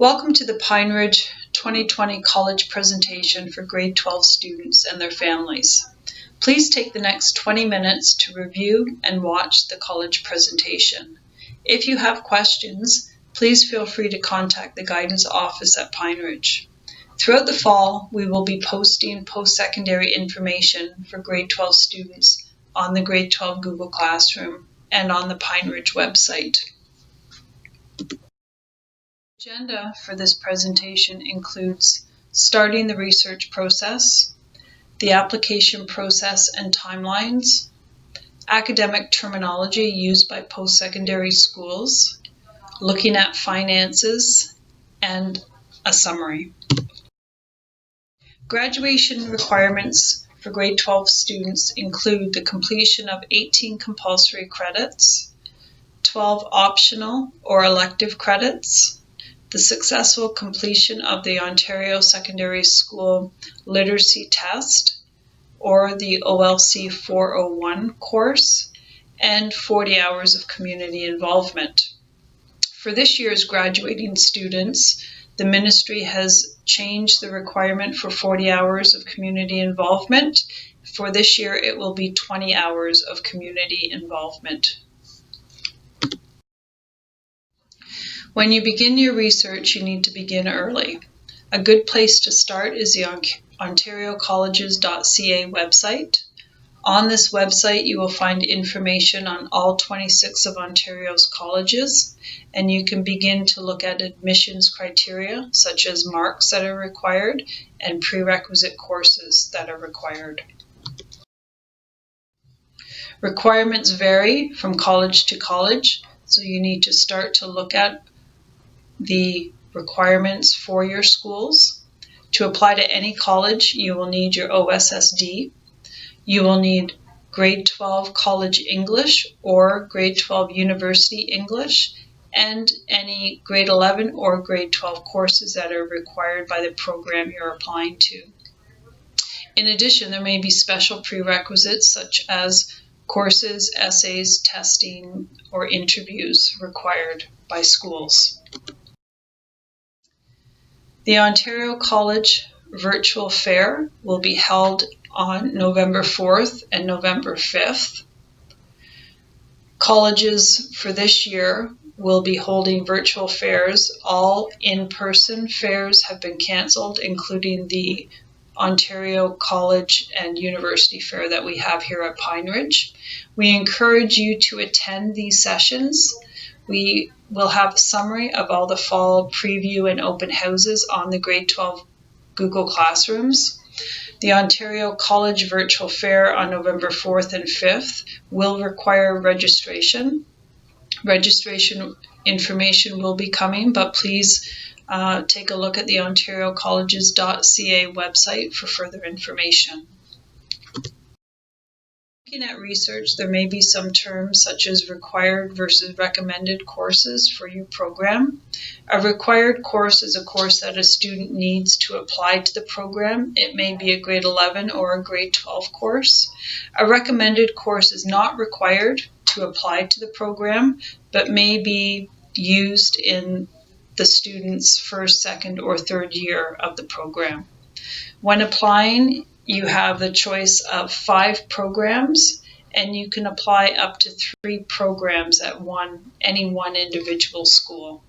Welcome to the Pine Ridge 2020 college presentation for grade 12 students and their families. Please take the next 20 minutes to review and watch the college presentation. If you have questions, please feel free to contact the guidance office at Pine Ridge. Throughout the fall, we will be posting post-secondary information for grade 12 students on the grade 12 Google Classroom and on the Pine Ridge website. The agenda for this presentation includes starting the research process, the application process and timelines, academic terminology used by post-secondary schools, looking at finances, and a summary. Graduation requirements for grade 12 students include the completion of 18 compulsory credits, 12 optional or elective credits, the successful completion of the Ontario Secondary School Literacy Test or the OLC 401 course, and 40 hours of community involvement. For this year's graduating students, the ministry has changed the requirement for 40 hours of community involvement. For this year, it will be 20 hours of community involvement. When you begin your research, you need to begin early. A good place to start is the ontariocolleges.ca website. On this website, you will find information on all 26 of Ontario's colleges, and you can begin to look at admissions criteria, such as marks that are required and prerequisite courses that are required. Requirements vary from college to college, so you need to start to look at the requirements for your schools. To apply to any college, you will need your OSSD. You will need grade 12 college English or grade 12 university English, and any grade 11 or grade 12 courses that are required by the program you're applying to. In addition, there may be special prerequisites such as courses, essays, testing, or interviews required by schools. The Ontario College Virtual Fair will be held on November 4th and November 5th. Colleges for this year will be holding virtual fairs. All in-person fairs have been cancelled, including the Ontario College and University Fair that we have here at Pine Ridge. We encourage you to attend these sessions. We will have a summary of all the fall preview and open houses on the grade 12 Google Classrooms. The Ontario College Virtual Fair on November 4th and 5th will require registration. Registration information will be coming, but please take a look at the ontariocolleges.ca website for further information. Looking at research, there may be some terms such as required versus recommended courses for your program. A required course is a course that a student needs to apply to the program. It may be a grade 11 or a grade 12 course. A recommended course is not required to apply to the program, but may be used in the student's first, second, or third year of the program. When applying, you have the choice of 5 programs, and you can apply up to 3 programs at any one individual school.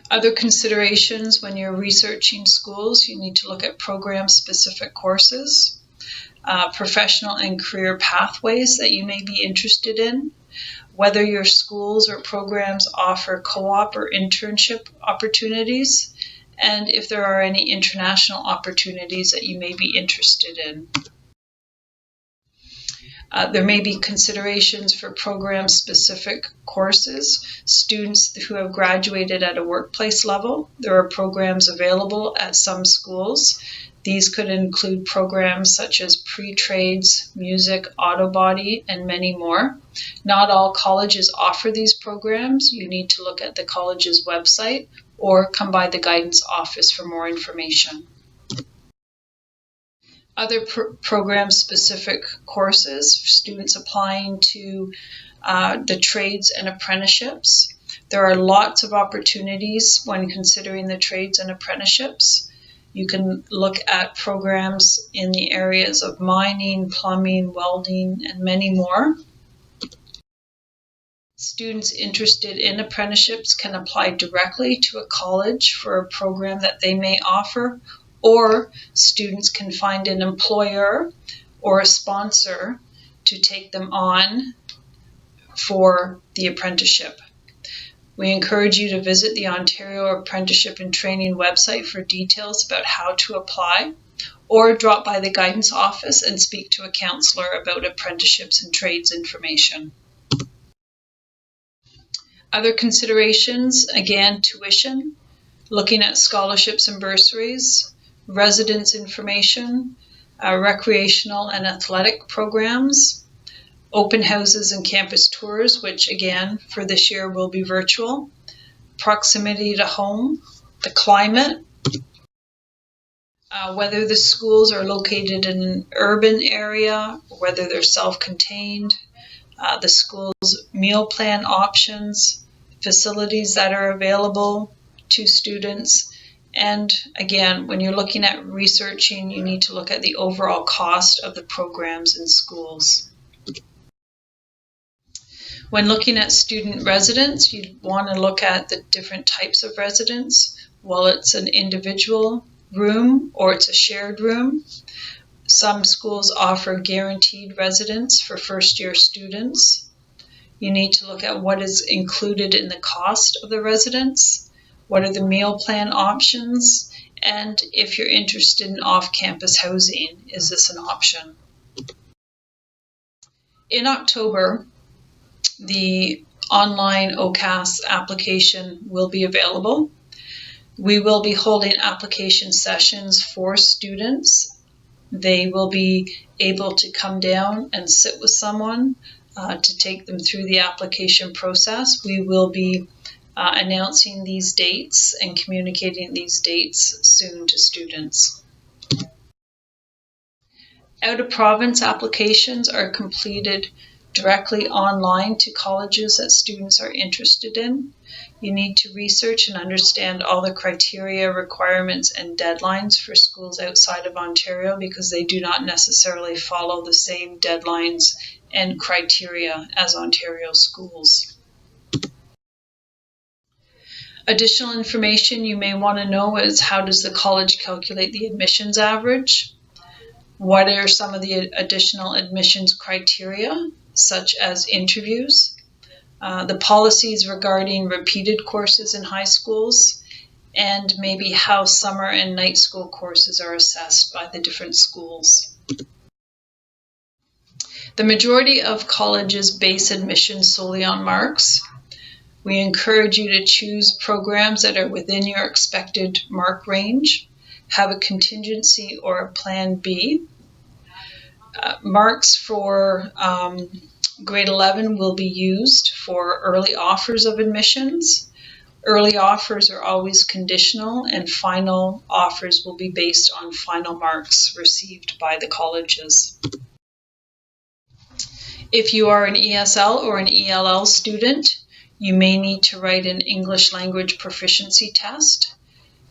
Other considerations when you're researching schools, you need to look at program-specific courses, professional and career pathways that you may be interested in, whether your schools or programs offer co-op or internship opportunities, and if there are any international opportunities that you may be interested in. There may be considerations for program-specific courses. Students who have graduated at a workplace level, there are programs available at some schools. These could include programs such as pre-trades, music, auto body, and many more. Not all colleges offer these programs. You need to look at the college's website or come by the guidance office for more information. Other program-specific courses, students applying to the trades and apprenticeships. There are lots of opportunities when considering the trades and apprenticeships. You can look at programs in the areas of mining, plumbing, welding, and many more. Students interested in apprenticeships can apply directly to a college for a program that they may offer, or students can find an employer or a sponsor to take them on for the apprenticeship. We encourage you to visit the Ontario Apprenticeship and Training website for details about how to apply, or drop by the guidance office and speak to a counselor about apprenticeships and trades information. Other considerations, again, tuition, looking at scholarships and bursaries, residence information, recreational and athletic programs, open houses and campus tours, which again for this year will be virtual, proximity to home, the climate, whether the schools are located in an urban area, whether they're self-contained, the school's meal plan options, facilities that are available to students. And again, when you're looking at researching, you need to look at the overall cost of the programs in schools. When looking at student residence, you want to look at the different types of residence. Well, it's an individual room or it's a shared room. Some schools offer guaranteed residence for first-year students. You need to look at what is included in the cost of the residence, what are the meal plan options, and if you're interested in off-campus housing, is this an option? In October, the online OCAS application will be available. We will be holding application sessions for students. They will be able to come down and sit with someone to take them through the application process. We will be announcing these dates and communicating these dates soon to students. Out-of-province applications are completed directly online to colleges that students are interested in. You need to research and understand all the criteria, requirements, and deadlines for schools outside of Ontario because they do not necessarily follow the same deadlines and criteria as Ontario schools. Additional information you may want to know is how does the college calculate the admissions average? What are some of the additional admissions criteria, such as interviews? The policies regarding repeated courses in high schools, and maybe how summer and night school courses are assessed by the different schools. The majority of colleges base admissions solely on marks. We encourage you to choose programs that are within your expected mark range, have a contingency or a plan B. Marks for grade 11 will be used for early offers of admissions. Early offers are always conditional, and final offers will be based on final marks received by the colleges. If you are an ESL or an ELL student, you may need to write an English language proficiency test.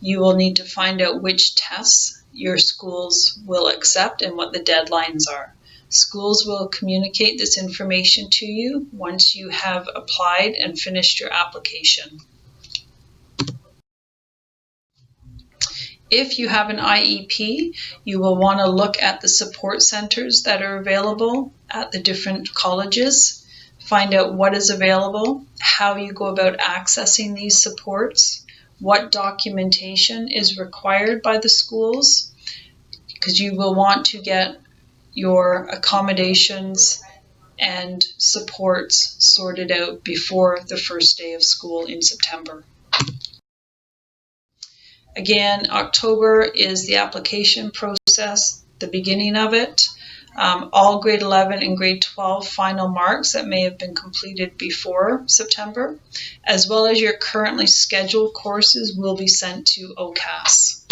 You will need to find out which tests your schools will accept and what the deadlines are. Schools will communicate this information to you once you have applied and finished your application. If you have an IEP, you will want to look at the support centers that are available at the different colleges, find out what is available, how you go about accessing these supports, what documentation is required by the schools, because you will want to get your accommodations and supports sorted out before the first day of school in September. Again, October is the application process, the beginning of it. All grade 11 and grade 12 final marks that may have been completed before September, as well as your currently scheduled courses, will be sent to OCAS.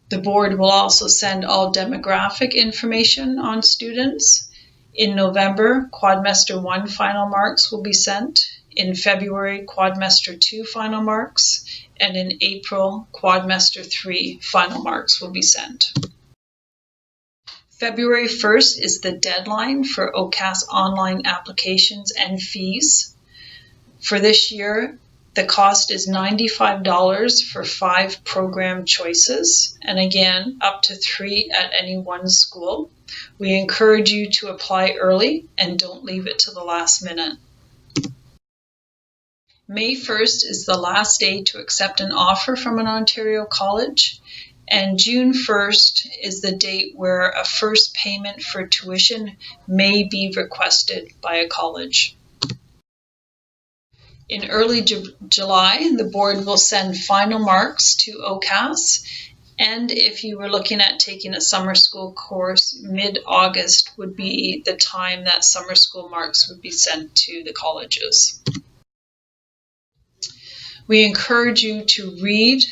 The board will also send all demographic information on students, In November, Quadmester 1 final marks will be sent. In February, Quadmester 2 final marks. And in April, Quadmester 3 final marks will be sent. February 1st is the deadline for OCAS online applications and fees. For this year, the cost is $95 for 5 program choices, and again, up to 3 at any one school. We encourage you to apply early and don't leave it to the last minute. May 1st is the last day to accept an offer from an Ontario college, and June 1st is the date where a first payment for tuition may be requested by a college. In early July, the board will send final marks to OCAS, and if you were looking at taking a summer school course, mid-August would be the time that summer school marks would be sent to the colleges. We encourage you to read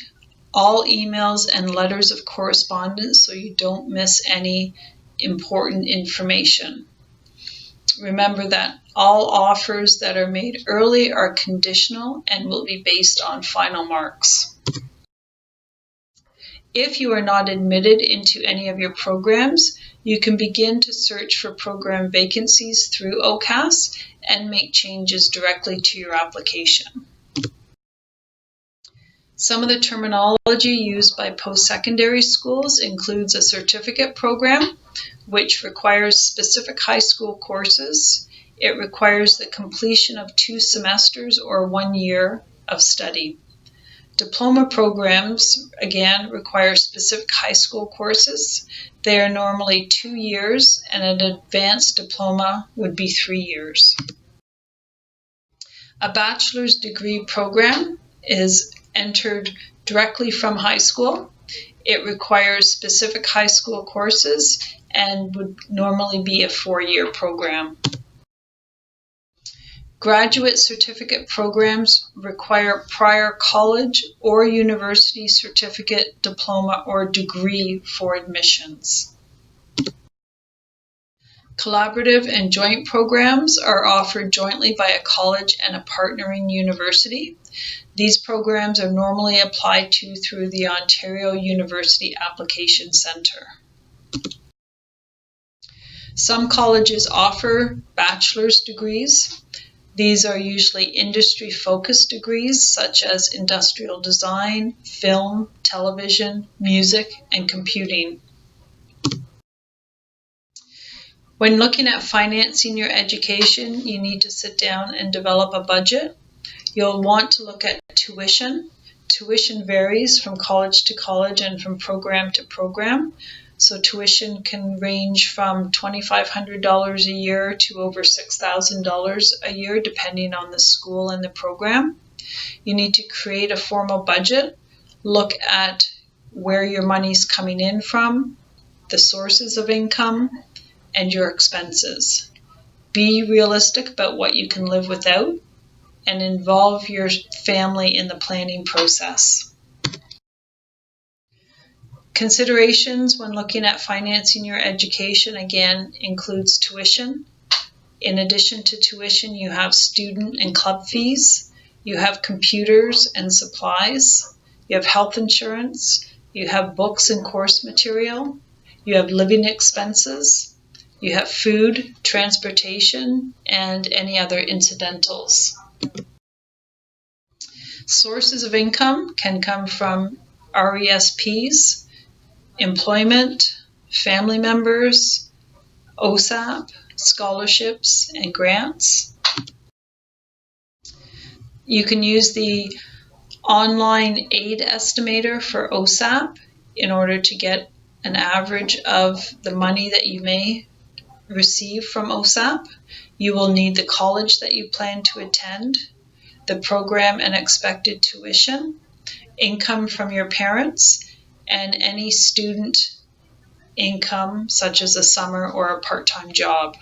all emails and letters of correspondence so you don't miss any important information. Remember that all offers that are made early are conditional and will be based on final marks. If you are not admitted into any of your programs, you can begin to search for program vacancies through OCAS and make changes directly to your application. Some of the terminology used by post-secondary schools includes a certificate program, which requires specific high school courses. It requires the completion of 2 semesters or 1 year of study. Diploma programs, again, require specific high school courses. They are normally 2 years, and an advanced diploma would be 3 years. A bachelor's degree program is entered directly from high school. It requires specific high school courses and would normally be a 4-year program. Graduate certificate programs require prior college or university certificate, diploma, or degree for admissions. Collaborative and joint programs are offered jointly by a college and a partnering university. These programs are normally applied to through the Ontario University Application Centre. Some colleges offer bachelor's degrees. These are usually industry-focused degrees such as industrial design, film, television, music, and computing. When looking at financing your education, you need to sit down and develop a budget. You'll want to look at tuition. Tuition varies from college to college and from program to program. So tuition can range from $2,500 a year to over $6,000 a year, depending on the school and the program. You need to create a formal budget, look at where your money's coming in from, the sources of income, and your expenses. Be realistic about what you can live without, and involve your family in the planning process. Considerations when looking at financing your education, again, includes tuition. In addition to tuition, you have student and club fees. You have computers and supplies. You have health insurance. You have books and course material. You have living expenses. You have food, transportation, and any other incidentals. Sources of income can come from RESPs, employment, family members, OSAP, scholarships, and grants. You can use the online aid estimator for OSAP in order to get an average of the money that you may receive from OSAP. You will need the college that you plan to attend, the program and expected tuition, income from your parents, and any student income such as a summer or a part-time job.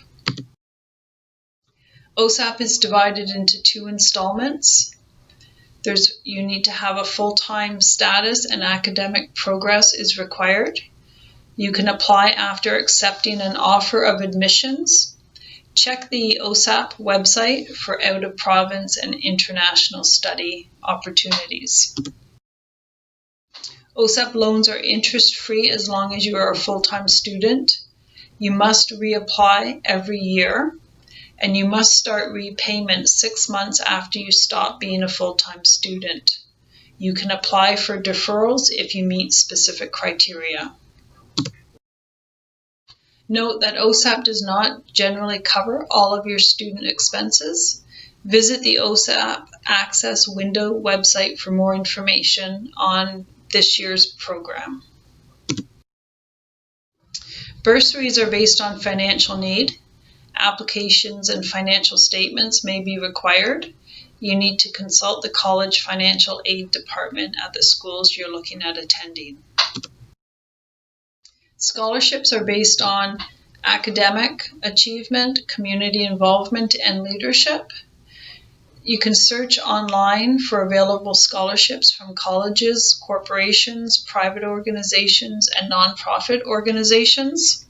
OSAP is divided into 2 installments. You need to have a full-time status and academic progress is required. You can apply after accepting an offer of admissions. Check the OSAP website for out-of-province and international study opportunities. OSAP loans are interest-free as long as you are a full-time student. You must reapply every year, and you must start repayment 6 months after you stop being a full-time student. You can apply for deferrals if you meet specific criteria. Note that OSAP does not generally cover all of your student expenses. Visit the OSAP Access Window website for more information on this year's program. Bursaries are based on financial need. Applications and financial statements may be required. You need to consult the college financial aid department at the schools you're looking at attending. Scholarships are based on academic achievement, community involvement, and leadership. You can search online for available scholarships from colleges, corporations, private organizations, and nonprofit organizations.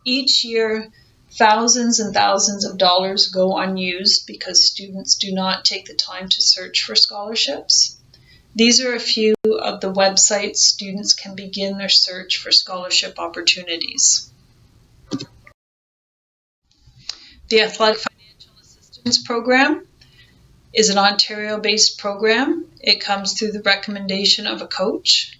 Each year, thousands and thousands of dollars go unused because students do not take the time to search for scholarships. These are a few of the websites students can begin their search for scholarship opportunities. The Athletic Financial Assistance Program is an Ontario-based program. It comes through the recommendation of a coach.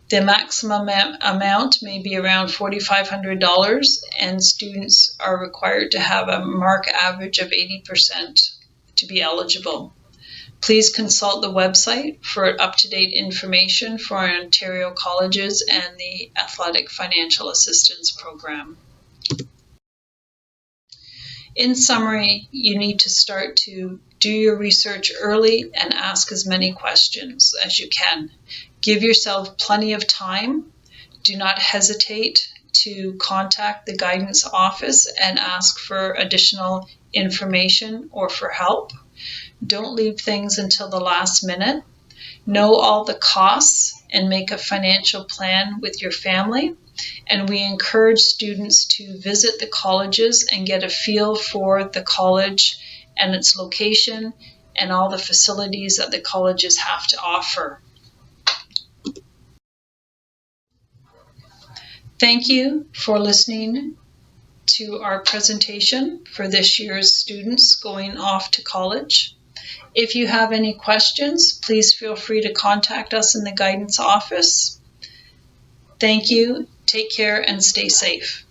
The maximum amount may be around $4,500, and students are required to have a mark average of 80% to be eligible. Please consult the website for up-to-date information for Ontario colleges and the Athletic Financial Assistance Program. In summary, you need to start to do your research early and ask as many questions as you can. Give yourself plenty of time. Do not hesitate to contact the guidance office and ask for additional information or for help. Don't leave things until the last minute. Know all the costs and make a financial plan with your family. And we encourage students to visit the colleges and get a feel for the college and its location and all the facilities that the colleges have to offer. Thank you for listening to our presentation for this year's students going off to college. If you have any questions, please feel free to contact us in the guidance office. Thank you, take care, and stay safe.